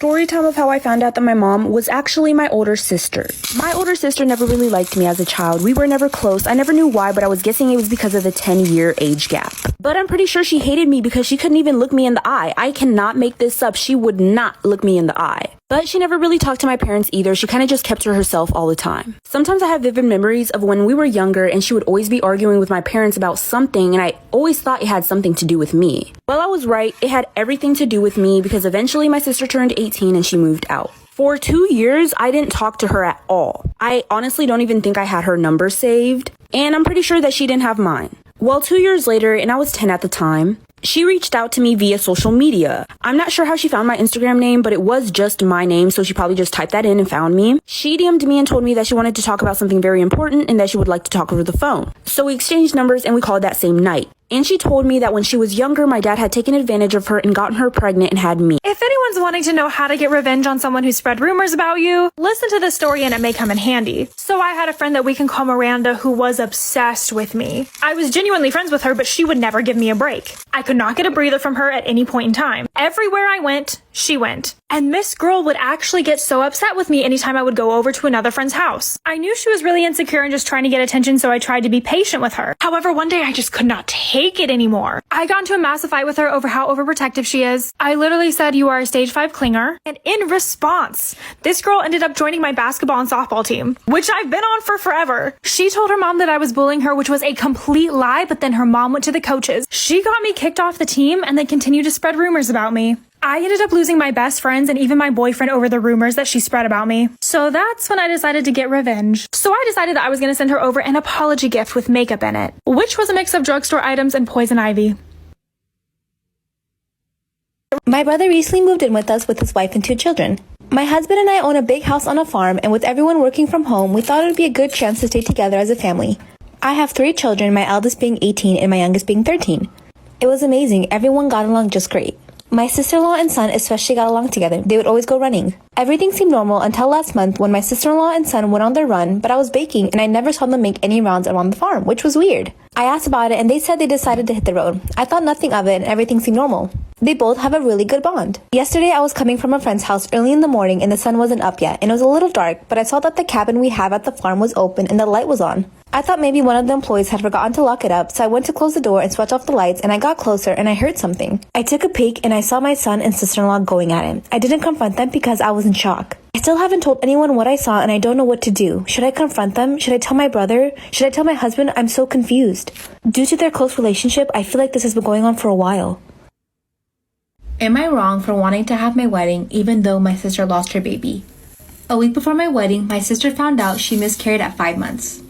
Story time of how I found out that my mom was actually my older sister. My older sister never really liked me as a child. We were never close. I never knew why, but I was guessing it was because of the 10-year age gap. But I'm pretty sure she hated me because she couldn't even look me in the eye. I cannot make this up. She would not look me in the eye. But she never really talked to my parents either. She kind of just kept to herself all the time. Sometimes I have vivid memories of when we were younger and she would always be arguing with my parents about something, and I always thought it had something to do with me. Well, I was right. It had everything to do with me because eventually my sister turned 18 and she moved out. For 2 years, I didn't talk to her at all. I honestly don't even think I had her number saved, and I'm pretty sure that she didn't have mine. Well, 2 years later, and I was 10 at the time, she reached out to me via social media. I'm not sure how she found my Instagram name, but it was just my name, so she probably just typed that in and found me. She DM'd me and told me that she wanted to talk about something very important and that she would like to talk over the phone. So we exchanged numbers and we called that same night. And she told me that when she was younger, my dad had taken advantage of her and gotten her pregnant and had me. If anyone's wanting to know how to get revenge on someone who spread rumors about you, listen to this story and it may come in handy. So I had a friend that we can call Miranda who was obsessed with me. I was genuinely friends with her, but she would never give me a break. I could not get a breather from her at any point in time. Everywhere I went, she went. And this girl would actually get so upset with me anytime I would go over to another friend's house. I knew she was really insecure and just trying to get attention, so I tried to be patient with her. However, one day I just could not take it anymore. I got into a massive fight with her over how overprotective she is. I literally said, "You are a stage 5 clinger." And in response, this girl ended up joining my basketball and softball team, which I've been on for forever. She told her mom that I was bullying her, which was a complete lie, but then her mom went to the coaches. She got me kicked off the team and then continued to spread rumors about me. I ended up losing my best friends and even my boyfriend over the rumors that she spread about me. So that's when I decided to get revenge. So I decided that I was going to send her over an apology gift with makeup in it, which was a mix of drugstore items and poison ivy. My brother recently moved in with us with his wife and 2 children. My husband and I own a big house on a farm, and with everyone working from home, we thought it would be a good chance to stay together as a family. I have 3 children, my eldest being 18 and my youngest being 13. It was amazing. Everyone got along just great. My sister-in-law and son especially got along together. They would always go running. Everything seemed normal until last month when my sister-in-law and son went on their run, but I was baking and I never saw them make any rounds around the farm, which was weird. I asked about it and they said they decided to hit the road. I thought nothing of it and everything seemed normal. They both have a really good bond. Yesterday I was coming from a friend's house early in the morning and the sun wasn't up yet and it was a little dark, but I saw that the cabin we have at the farm was open and the light was on. I thought maybe one of the employees had forgotten to lock it up, so I went to close the door and switch off the lights, and I got closer and I heard something. I took a peek and I saw my son and sister-in-law going at it. I didn't confront them because I was in shock. I still haven't told anyone what I saw and I don't know what to do. Should I confront them? Should I tell my brother? Should I tell my husband? I'm so confused. Due to their close relationship, I feel like this has been going on for a while. Am I wrong for wanting to have my wedding even though my sister lost her baby? A week before my wedding, my sister found out she miscarried at 5 months.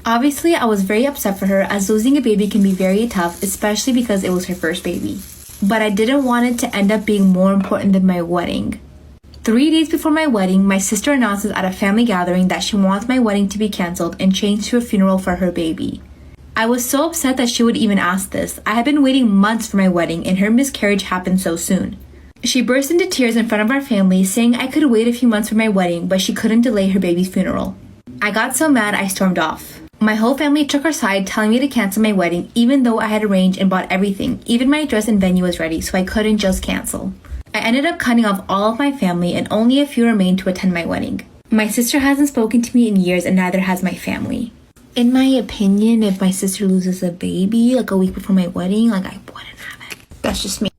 Obviously, I was very upset for her as losing a baby can be very tough, especially because it was her first baby. But I didn't want it to end up being more important than my wedding. 3 days before my wedding, my sister announces at a family gathering that she wants my wedding to be canceled and changed to a funeral for her baby. I was so upset that she would even ask this. I had been waiting months for my wedding and her miscarriage happened so soon. She burst into tears in front of our family, saying I could wait a few months for my wedding, but she couldn't delay her baby's funeral. I got so mad I stormed off. My whole family took her side, telling me to cancel my wedding, even though I had arranged and bought everything. Even my dress and venue was ready, so I couldn't just cancel. I ended up cutting off all of my family, and only a few remained to attend my wedding. My sister hasn't spoken to me in years, and neither has my family. In my opinion, if my sister loses a baby, like a week before my wedding, I wouldn't have it. That's just me.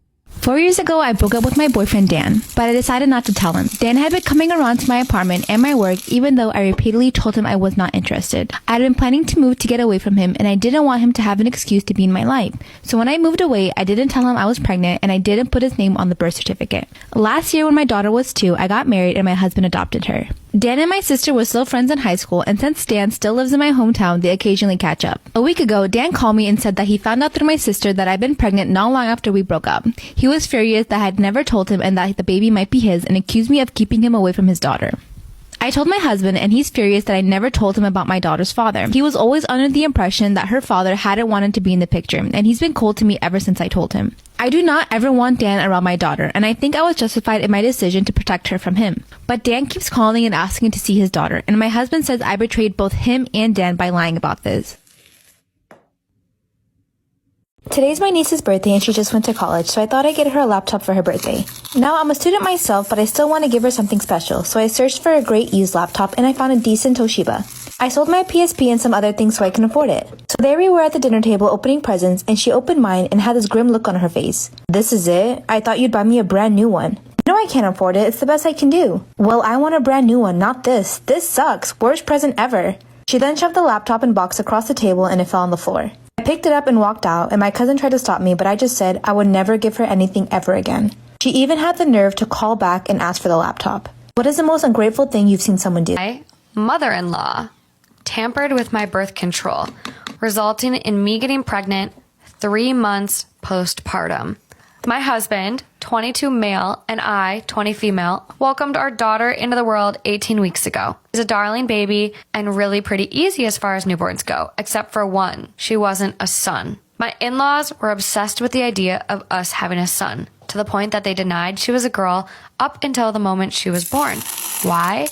4 years ago, I broke up with my boyfriend Dan, but I decided not to tell him. Dan had been coming around to my apartment and my work even though I repeatedly told him I was not interested. I had been planning to move to get away from him and I didn't want him to have an excuse to be in my life. So when I moved away, I didn't tell him I was pregnant and I didn't put his name on the birth certificate. Last year when my daughter was 2, I got married and my husband adopted her. Dan and my sister were still friends in high school, and since Dan still lives in my hometown, they occasionally catch up. A week ago, Dan called me and said that he found out through my sister that I'd been pregnant not long after we broke up. He was furious that I had never told him and that the baby might be his and accused me of keeping him away from his daughter. I told my husband and he's furious that I never told him about my daughter's father. He was always under the impression that her father hadn't wanted to be in the picture, and he's been cold to me ever since I told him. I do not ever want Dan around my daughter, and I think I was justified in my decision to protect her from him. But Dan keeps calling and asking to see his daughter, and my husband says I betrayed both him and Dan by lying about this. Today's my niece's birthday and she just went to college, so I thought I'd get her a laptop for her birthday. Now, I'm a student myself, but I still want to give her something special, so I searched for a great used laptop and I found a decent Toshiba. I sold my PSP and some other things so I can afford it. So there we were at the dinner table opening presents, and she opened mine and had this grim look on her face. This is it? I thought you'd buy me a brand new one. No, I can't afford it. It's the best I can do. Well, I want a brand new one, not this. This sucks. Worst present ever. She then shoved the laptop and box across the table and it fell on the floor. I picked it up and walked out, and my cousin tried to stop me, but I just said I would never give her anything ever again. She even had the nerve to call back and ask for the laptop. What is the most ungrateful thing you've seen someone do? My mother-in-law tampered with my birth control, resulting in me getting pregnant 3 months postpartum. My husband, 22 male, and I, 20 female, welcomed our daughter into the world 18 weeks ago. She's a darling baby and really pretty easy as far as newborns go, except for one. She wasn't a son. My in-laws were obsessed with the idea of us having a son, to the point that they denied she was a girl up until the moment she was born. Why?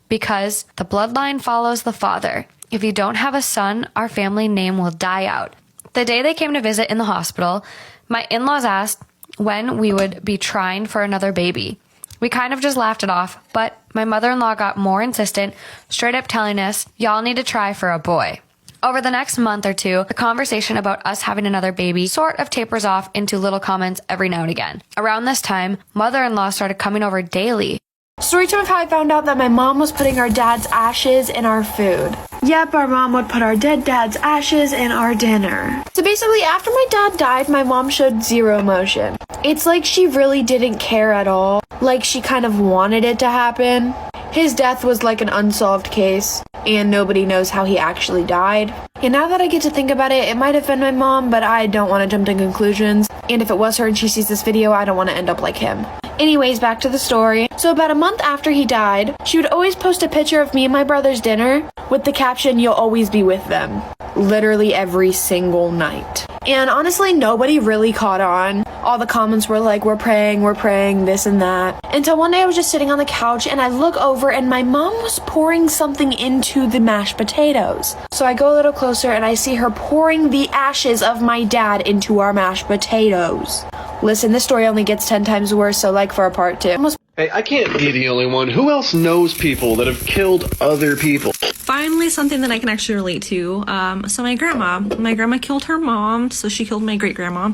Because the bloodline follows the father. If you don't have a son, our family name will die out. The day they came to visit in the hospital, my in-laws asked when we would be trying for another baby. We kind of just laughed it off, but my mother-in-law got more insistent, straight up telling us, y'all need to try for a boy. Over the next month or two, the conversation about us having another baby sort of tapers off into little comments every now and again. Around this time, mother-in-law started coming over daily. Story time of how I found out that my mom was putting our dad's ashes in our food. Yep, our mom would put our dead dad's ashes in our dinner. So basically, after my dad died, my mom showed zero emotion. It's like she really didn't care at all. Like she kind of wanted it to happen. His death was like an unsolved case, and nobody knows how he actually died. And now that I get to think about it, it might have been my mom, but I don't want to jump to conclusions. And if it was her and she sees this video, I don't want to end up like him. Anyways, back to the story. So about a month after he died, she would always post a picture of me and my brother's dinner with the caption, "You'll always be with them." Literally every single night. And honestly, nobody really caught on. All the comments were like, we're praying, this and that. Until one day I was just sitting on the couch and I look over and my mom was pouring something into the mashed potatoes. So I go a little closer and I see her pouring the ashes of my dad into our mashed potatoes. Listen, this story only gets 10 times worse, so like for a part 2. Hey, I can't be the only one. Who else knows people that have killed other people? Finally, something that I can actually relate to. So my grandma killed her mom, so she killed my great-grandma.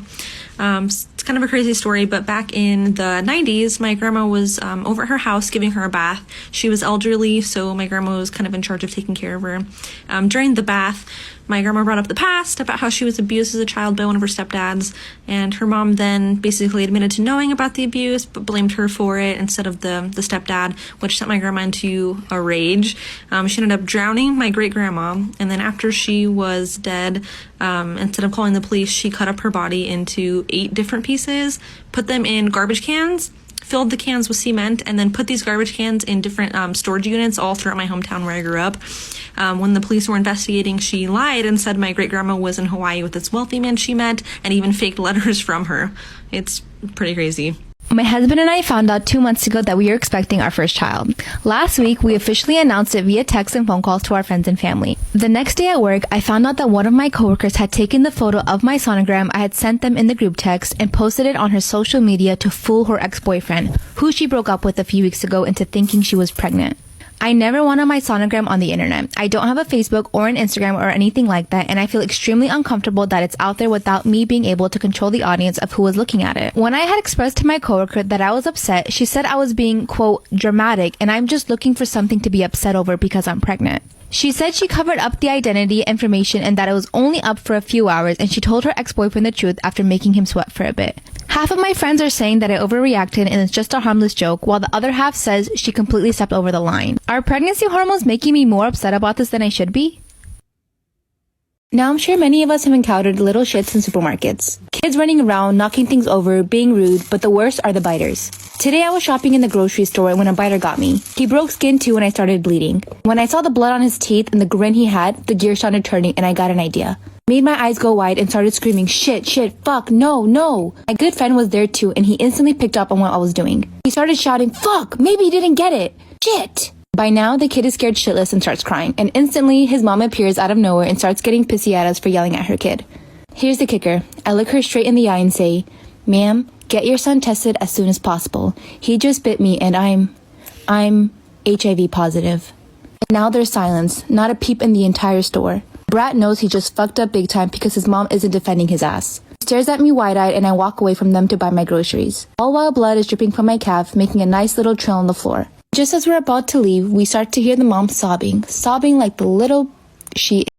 It's kind of a crazy story, but back in the 90s, my grandma was over at her house giving her a bath. She was elderly, so my grandma was kind of in charge of taking care of her. During the bath, my grandma brought up the past about how she was abused as a child by one of her stepdads, and her mom then basically admitted to knowing about the abuse, but blamed her for it instead of the stepdad, which sent my grandma into a rage. She ended up drowning my great-grandma, and then after she was dead, instead of calling the police, she cut up her body into 8 different pieces, put them in garbage cans, filled the cans with cement, and then put these garbage cans in different storage units all throughout my hometown where I grew up. When the police were investigating, she lied and said my great-grandma was in Hawaii with this wealthy man she met and even faked letters from her. It's pretty crazy. My husband and I found out 2 months ago that we were expecting our first child. Last week, we officially announced it via text and phone calls to our friends and family. The next day at work, I found out that one of my coworkers had taken the photo of my sonogram I had sent them in the group text and posted it on her social media to fool her ex-boyfriend, who she broke up with a few weeks ago, into thinking she was pregnant. I never wanted my sonogram on the internet. I don't have a Facebook or an Instagram or anything like that, and I feel extremely uncomfortable that it's out there without me being able to control the audience of who was looking at it. When I had expressed to my coworker that I was upset, she said I was being, quote, dramatic, and I'm just looking for something to be upset over because I'm pregnant. She said she covered up the identity information and that it was only up for a few hours, and she told her ex-boyfriend the truth after making him sweat for a bit. Half of my friends are saying that I overreacted and it's just a harmless joke, while the other half says she completely stepped over the line. Are pregnancy hormones making me more upset about this than I should be? Now, I'm sure many of us have encountered little shits in supermarkets. Kids running around, knocking things over, being rude, but the worst are the biters. Today I was shopping in the grocery store when a biter got me. He broke skin too and I started bleeding. When I saw the blood on his teeth and the grin he had, the gears started turning and I got an idea. Made my eyes go wide and started screaming, shit, fuck, no. My good friend was there too and he instantly picked up on what I was doing. He started shouting, fuck, maybe he didn't get it. Shit. By now, the kid is scared shitless and starts crying, and instantly his mom appears out of nowhere and starts getting pissy at us for yelling at her kid. Here's the kicker. I look her straight in the eye and say, "Ma'am, get your son tested as soon as possible. He just bit me and I'm HIV positive." And now there's silence, not a peep in the entire store. Brat knows he just fucked up big time because his mom isn't defending his ass. He stares at me wide-eyed and I walk away from them to buy my groceries. All while blood is dripping from my calf, making a nice little trail on the floor. Just as we're about to leave, we start to hear the mom sobbing like the little she